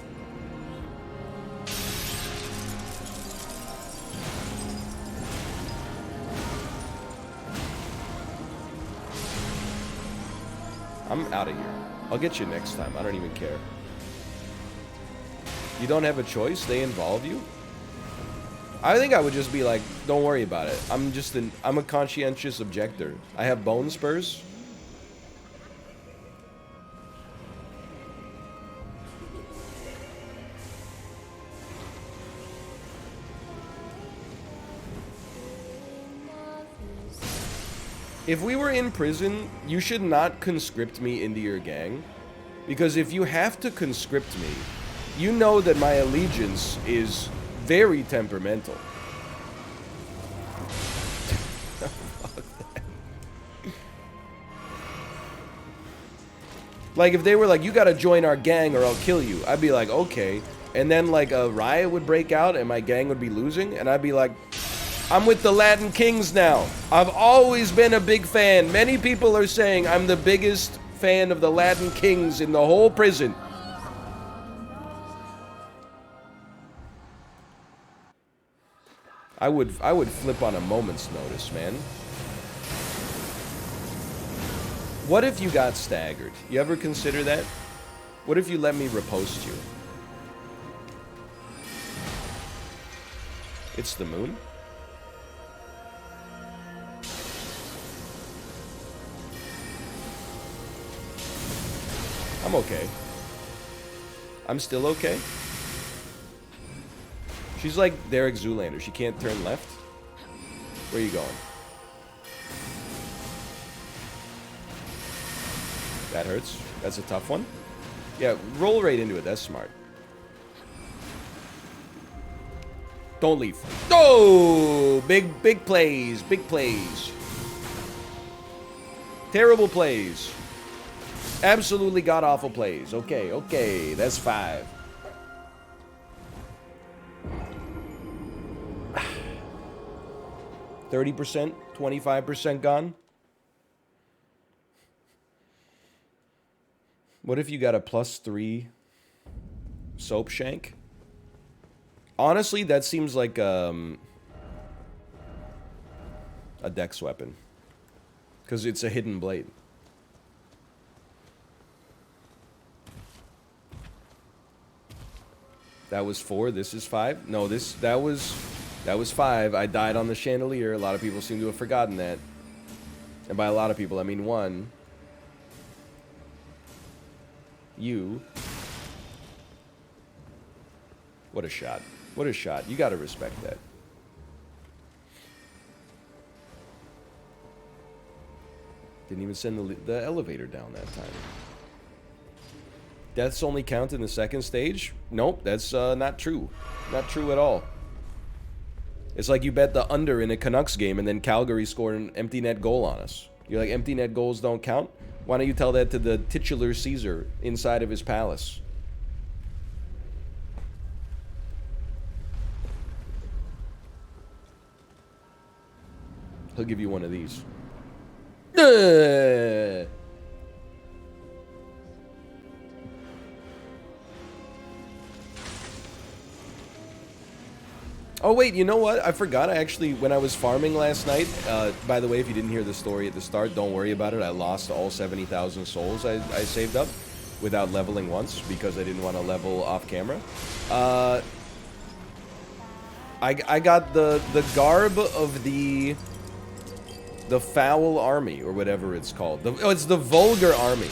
I'm out of here. I'll get you next time. I don't even care. You don't have a choice? They involve you? I think I would just be like, don't worry about it. I'm a conscientious objector. I have bone spurs. If we were in prison, you should not conscript me into your gang. Because if you have to conscript me, you know that my allegiance is very temperamental. Like, if they were like, you gotta join our gang or I'll kill you, I'd be like, okay. And then, like, a riot would break out and my gang would be losing, and I'd be like, I'm with the Latin Kings now. I've always been a big fan. Many people are saying I'm the biggest fan of the Latin Kings in the whole prison. I would flip on a moment's notice, man. What if you got staggered? You ever consider that? What if you let me riposte you? It's the moon? I'm okay. I'm still okay. She's like Derek Zoolander. She can't turn left. Where are you going? That hurts. That's a tough one. Yeah, roll right into it. That's smart. Don't leave. Oh! Big plays. Big plays. Terrible plays. Absolutely god-awful plays. Okay, okay. That's 5. %, 25% gone. What if you got a +3 soap shank? Honestly, that seems like a dex weapon. Because it's a hidden blade. That was 4. This is 5. No, that was 5. I died on the chandelier. A lot of people seem to have forgotten that. And by a lot of people, I mean 1. You. What a shot. What a shot. You gotta respect that. Didn't even send the elevator down that time. Deaths only count in the second stage? Nope, that's not true. Not true at all. It's like you bet the under in a Canucks game and then Calgary scored an empty net goal on us. You're like, empty net goals don't count? Why don't you tell that to the titular Caesar inside of his palace? He'll give you one of these. Oh wait, you know what? I forgot. I actually, when I was farming last night, by the way, if you didn't hear the story at the start, don't worry about it. I lost all 70,000 souls I saved up without leveling once because I didn't want to level off camera. I got the garb of the foul army, or whatever it's called. It's the vulgar army.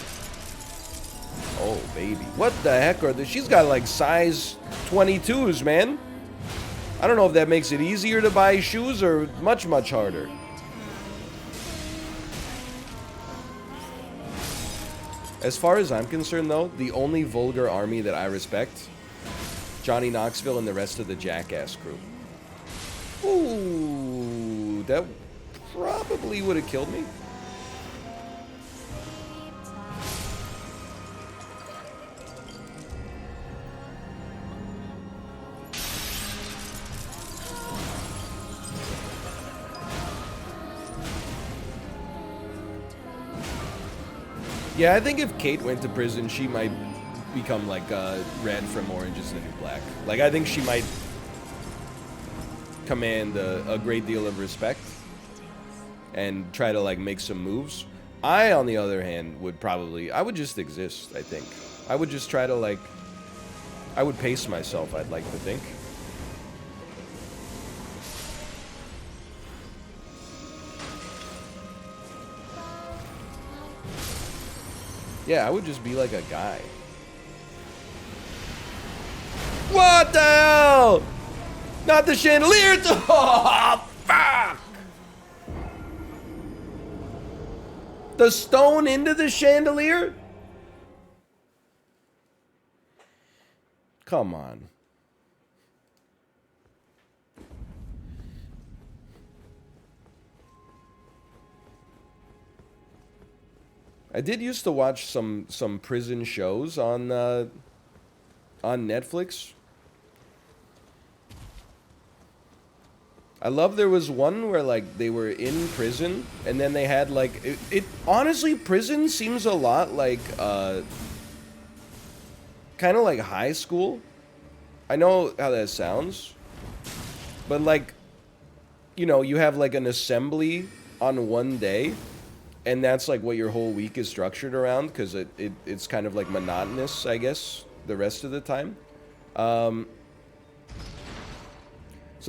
Oh, baby. What the heck are these? She's got like size 22s, man. I don't know if that makes it easier to buy shoes or much, much harder. As far as I'm concerned, though, the only vulgar army that I respect, Johnny Knoxville and the rest of the Jackass crew. Ooh, that probably would have killed me. Yeah, I think if Kate went to prison, she might become like Red from Orange is the New Black. Like, I think she might command a great deal of respect and try to like make some moves. I, on the other hand, I would just exist, I think. I would just try to like, I would pace myself, I'd like to think. Yeah, I would just be like a guy. What the hell? Not the chandelier! Oh, fuck! The stone into the chandelier? Come on. I did used to watch some prison shows on Netflix. I love there was one where like they were in prison and then they had like it honestly, prison seems a lot like kind of like high school. I know how that sounds, but like, you know, you have like an assembly on one day and that's like what your whole week is structured around, because it's kind of like monotonous, I guess, the rest of the time. So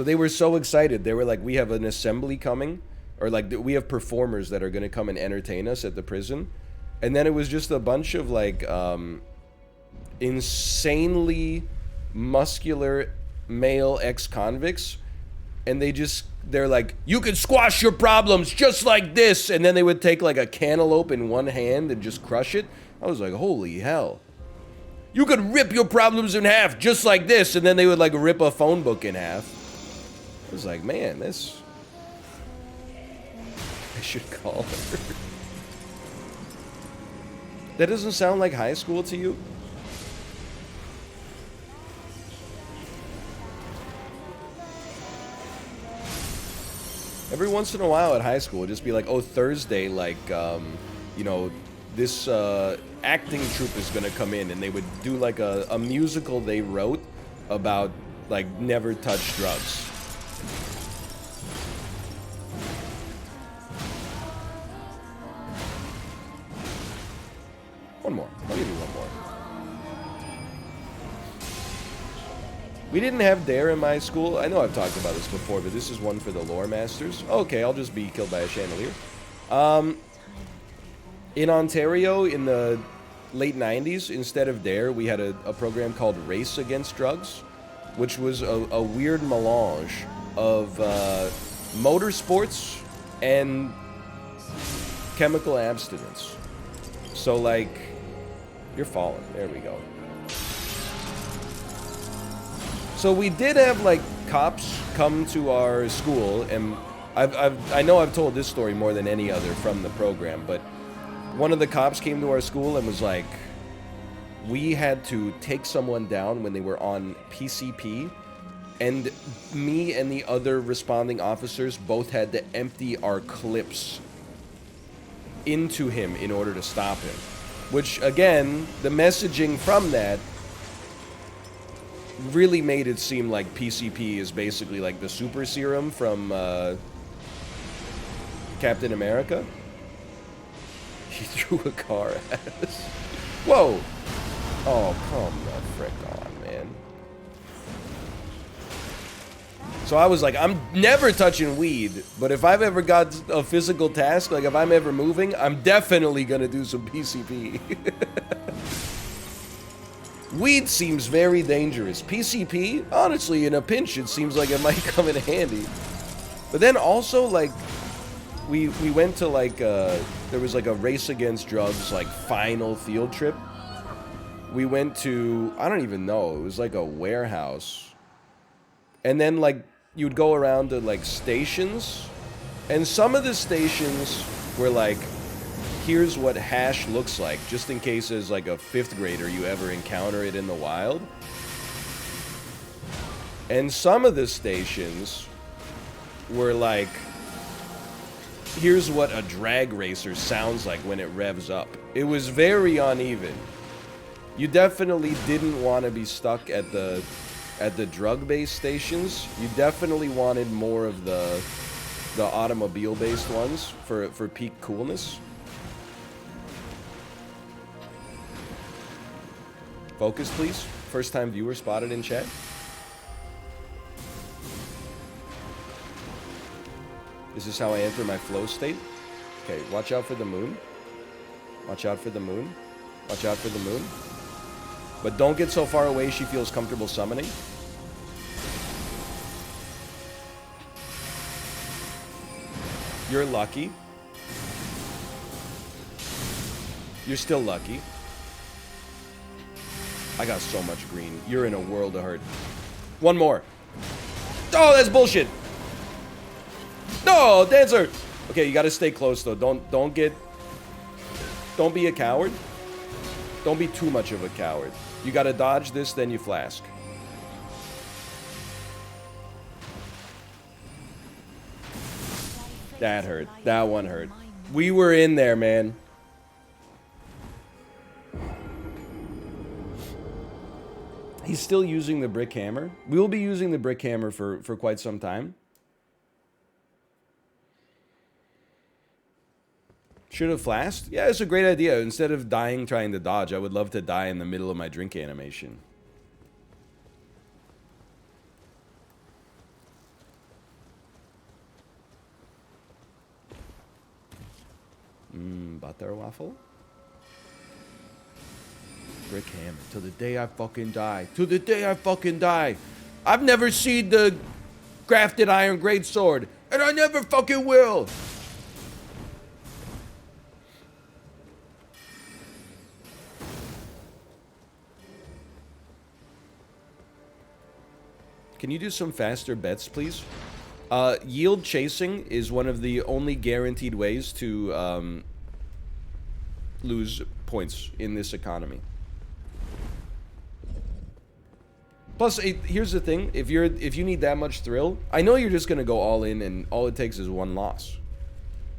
they were so excited. They were like, we have an assembly coming, or like we have performers that are going to come and entertain us at the prison. And then it was just a bunch of like insanely muscular male ex-convicts. And they're like, you can squash your problems just like this. And then they would take like a cantaloupe in one hand and just crush it. I was like, holy hell. You could rip your problems in half just like this. And then they would like rip a phone book in half. I was like, man, this... I should call her. That doesn't sound like high school to you? Every once in a while at high school, it'd just be like, oh, Thursday, like, you know, this acting troupe is gonna come in, and they would do like a musical they wrote about, like, never touch drugs. One more. I'll give you one more. We didn't have Dare in my school. I know I've talked about this before, but this is one for the lore masters. Okay, I'll just be killed by a chandelier. In Ontario, in the late 90s, instead of Dare, we had a program called Race Against Drugs, which was a weird melange of motorsports and chemical abstinence. So, like, you're falling. There we go. So we did have, like, cops come to our school, and I know I've told this story more than any other from the program, but one of the cops came to our school and was like, we had to take someone down when they were on PCP, and me and the other responding officers both had to empty our clips into him in order to stop him. Which, again, the messaging from that really made it seem like PCP is basically like the super serum from Captain America. He threw a car at us. Whoa! Oh, come the frick on, man. So I was like, I'm never touching weed, but if I've ever got a physical task, like if I'm ever moving, I'm definitely gonna do some PCP. Weed seems very dangerous. PCP, honestly, in a pinch, it seems like it might come in handy. But then also, like, we went to, like, there was, like, a Race Against Drugs, like, final field trip. We went to, I don't even know, it was, like, a warehouse. And then, like, you'd go around to, like, stations. And some of the stations were, like, here's what hash looks like, just in case as like a 5th grader you ever encounter it in the wild. And some of the stations were like, here's what a drag racer sounds like when it revs up. It was very uneven. You definitely didn't want to be stuck at the drug-based stations. You definitely wanted more of the automobile-based ones for peak coolness. Focus, please. First time viewer spotted in chat. This is how I enter my flow state. Okay, watch out for the moon. Watch out for the moon. Watch out for the moon. But don't get so far away she feels comfortable summoning. You're lucky. You're still lucky. I got so much green. You're in a world of hurt. One more. Oh, that's bullshit. No, dancer. Okay, you gotta stay close though. Don't be a coward. Don't be too much of a coward. You gotta dodge this, then you flask. That hurt. That one hurt. We were in there, man. He's still using the brick hammer. We will be using the brick hammer for quite some time. Should have flasked? Yeah, it's a great idea. Instead of dying trying to dodge, I would love to die in the middle of my drink animation. Butter waffle? Brick hammer. Till the day I fucking die. Till the day I fucking die. I've never seen the grafted iron greatsword, and I never fucking will. Can you do some faster bets, please? Yield chasing is one of the only guaranteed ways to lose points in this economy. Plus, here's the thing: if you need that much thrill, I know you're just gonna go all in, and all it takes is one loss.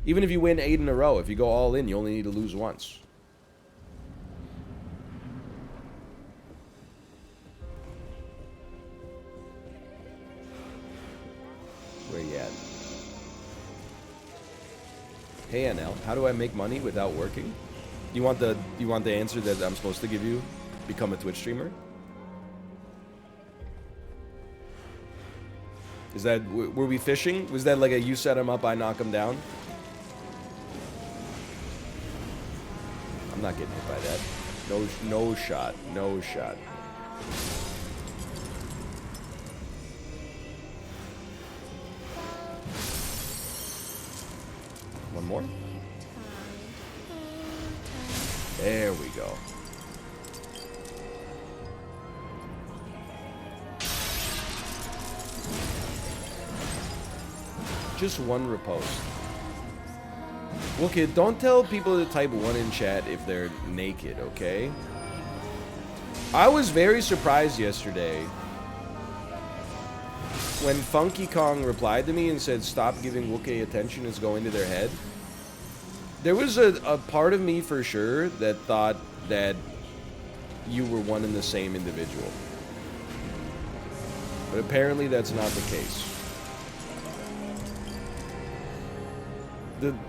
Even if you win 8 in a row, if you go all in, you only need to lose once. Where you at? Hey NL, how do I make money without working? You want the answer that I'm supposed to give you? Become a Twitch streamer? Is that, were we fishing? Was that like a you set him up, I knock him down? I'm not getting hit by that. No shot. No shot. One more. There we go. Just one riposte. Well, kid, don't tell people to type 1 in chat if they're naked, okay? I was very surprised yesterday when Funky Kong replied to me and said, stop giving Wookiee attention, it's going to their head. There was a part of me for sure that thought that you were one and the same individual. But apparently that's not the case.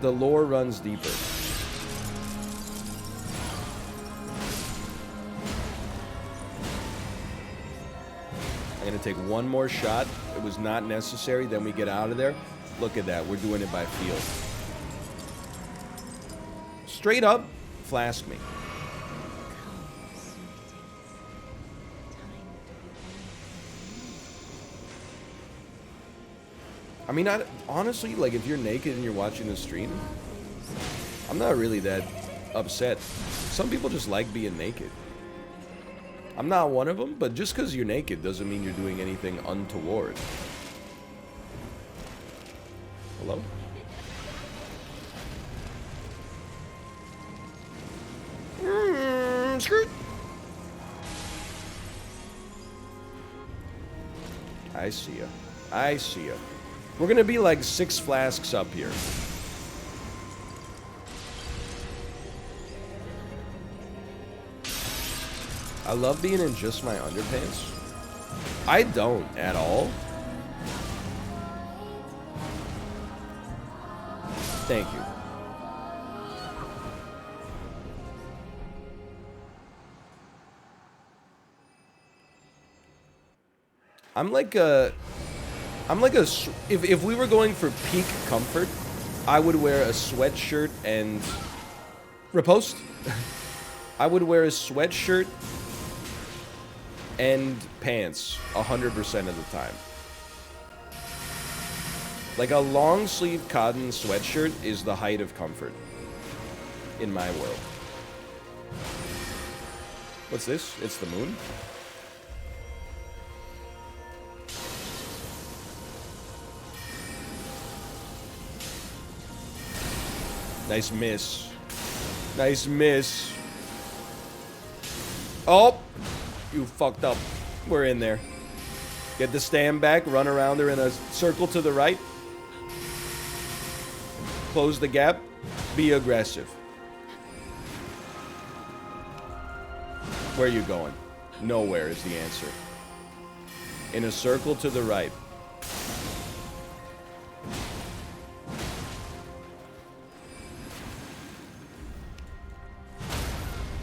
The lore runs deeper. I'm gonna take one more shot. It was not necessary. Then we get out of there. Look at that. We're doing it by feel. Straight up, flask me. I mean, honestly, like, if you're naked and you're watching the stream, I'm not really that upset. Some people just like being naked. I'm not one of them, but just because you're naked doesn't mean you're doing anything untoward. Hello? Skirt. I see ya. I see ya. We're gonna be like 6 flasks up here. I love being in just my underpants. I don't at all. Thank you. If we were going for peak comfort, I would wear a sweatshirt and riposte. I would wear a sweatshirt and pants 100% of the time. Like a long sleeve cotton sweatshirt is the height of comfort in my world. What's this? It's the moon? Nice miss. Nice miss. Oh! You fucked up. We're in there. Get the stand back, run around her in a circle to the right. Close the gap. Be aggressive. Where are you going? Nowhere is the answer. In a circle to the right.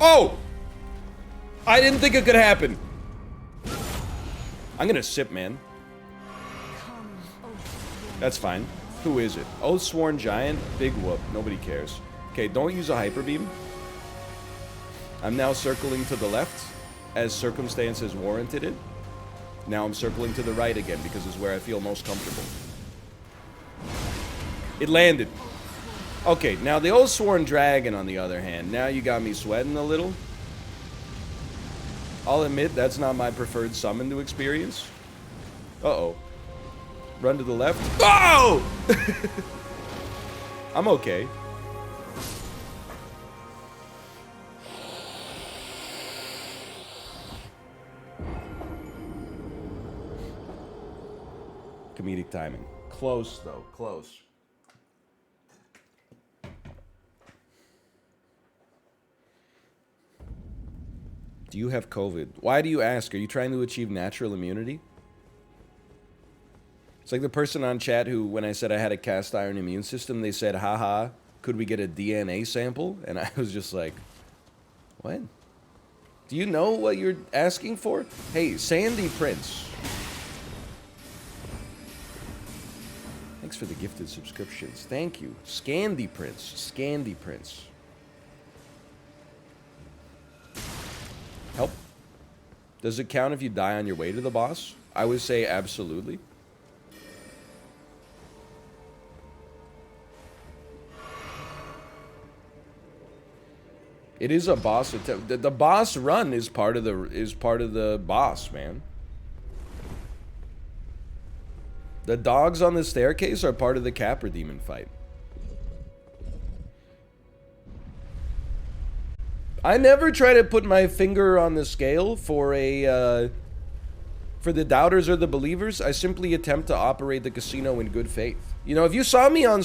Oh! I didn't think it could happen. I'm gonna sip, man. That's fine. Who is it? Oathsworn Giant? Big whoop. Nobody cares. Okay, don't use a hyper beam. I'm now circling to the left, as circumstances warranted it. Now I'm circling to the right again, because it's where I feel most comfortable. It landed. Okay, now the Oathsworn Dragon, on the other hand, now you got me sweating a little. I'll admit, that's not my preferred summon to experience. Uh-oh. Run to the left. Oh! I'm okay. Comedic timing. Close, though. Close. Do you have COVID? Why do you ask? Are you trying to achieve natural immunity? It's like the person on chat who, when I said I had a cast iron immune system, they said, haha, could we get a DNA sample? And I was just like, what? Do you know what you're asking for? Hey, Sandy Prince. Thanks for the gifted subscriptions. Thank you. Scandy Prince. Scandy Prince. Help. Does it count if you die on your way to the boss? I would say absolutely. It is a boss attempt. The boss run is part of the boss, man. The dogs on the staircase are part of the Capra Demon fight. I never try to put my finger on the scale for the doubters or the believers. I simply attempt to operate the casino in good faith. You know, if you saw me on